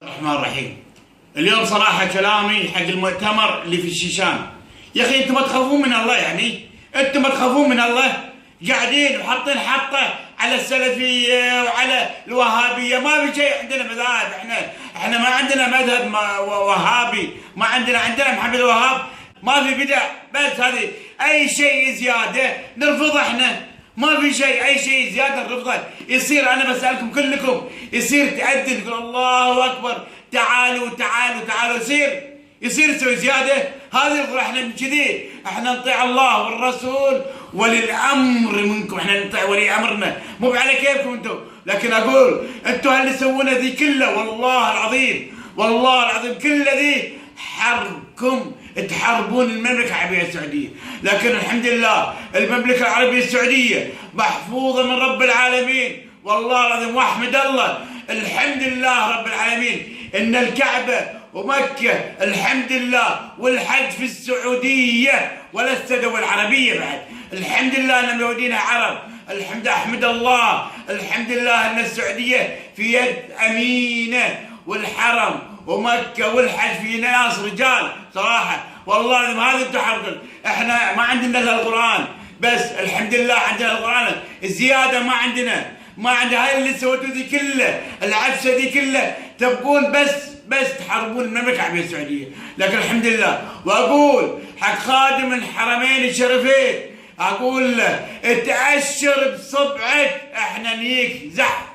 الرحمن الرحيم. اليوم صراحة كلامي حق المؤتمر اللي في الشيشان. يا أخي أنتم ما تخافون من الله، يعني أنتم ما تخافون من الله؟ قاعدين وحاطين حطة على السلفية وعلى الوهابية. ما في شيء عندنا مذاهب، احنا ما عندنا مذهب وهابي، ما عندنا محمد الوهاب، ما في بدع، بس هذه أي شيء زيادة نرفضه احنا. ما في شيء، اي شيء زياده نرفضه. يصير انا بسالكم كلكم، يصير تأذن تقول الله اكبر، تعالوا تعالوا تعالوا، يصير تسوي زياده. هذه الغرة احنا من كذي، احنا نطيع الله والرسول ولي الامر منكم، احنا نطيع ولي امرنا، مو على كيفكم انتم. لكن اقول انتم اللي تسوونه ذي كله، والله العظيم والله العظيم كل ذي حربكم، تحاربون المملكة العربية السعودية. لكن الحمد لله المملكة العربية السعودية محفوظة من رب العالمين، والله العظيم واحمد الله، الحمد لله رب العالمين ان الكعبة ومكة الحمد لله، والحج في السعودية ولست دول عربية بعد. الحمد لله ان مولودينها عرب، احمد الله، الحمد لله ان السعودية في يد امينة، والحرم ومكة والحج في ناس رجال صراحة. والله العظيم هذا التحرك، احنا ما عندنا الا القرآن بس، الحمد لله عندنا القرآن، الزيادة ما عندنا هاي اللي سويتوا ذي كله، العفسة ذي كله، تبقون بس تحاربون المملكة العربية السعودية. لكن الحمد لله، واقول حق خادم الحرمين الشريفين، اقول له تأشر بصبعك، احنا نيك زحف،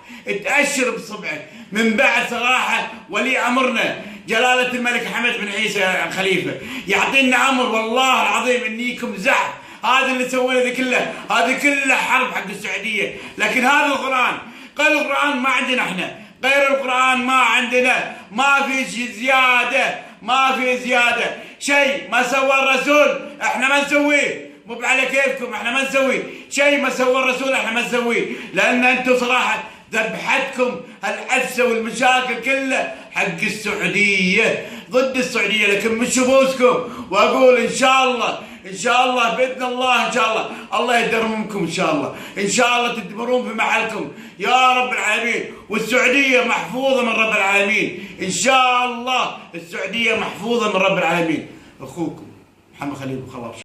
تأشر بصبعك. من بعد صراحة ولي أمرنا جلالة الملك حمد بن عيسى الخليفة يعطينا أمر، والله العظيم إنيكم زحف. هذا اللي سوينا ذي كله، هذه كلها حرب حق السعودية. لكن هذا القرآن، غير القرآن ما عندنا احنا، غير القرآن ما عندنا، ما في زيادة، ما في زيادة. شيء ما سوى الرسول احنا ما نسويه، مو على كيفكم، احنا ما نسويه شيء ما سوى الرسول، احنا ما نسويه، لأن أنتم صراحة ذبحتكم هالعفسه والمشاكل كلها حق السعوديه، ضد السعوديه. لكن مش بوسكم، واقول ان شاء الله باذن الله، ان شاء الله يدرمكم، ان شاء الله تدمرون في محلكم يا رب العالمين. والسعوديه محفوظه من رب العالمين، ان شاء الله السعوديه محفوظه من رب العالمين. اخوكم محمد خليل خلاص.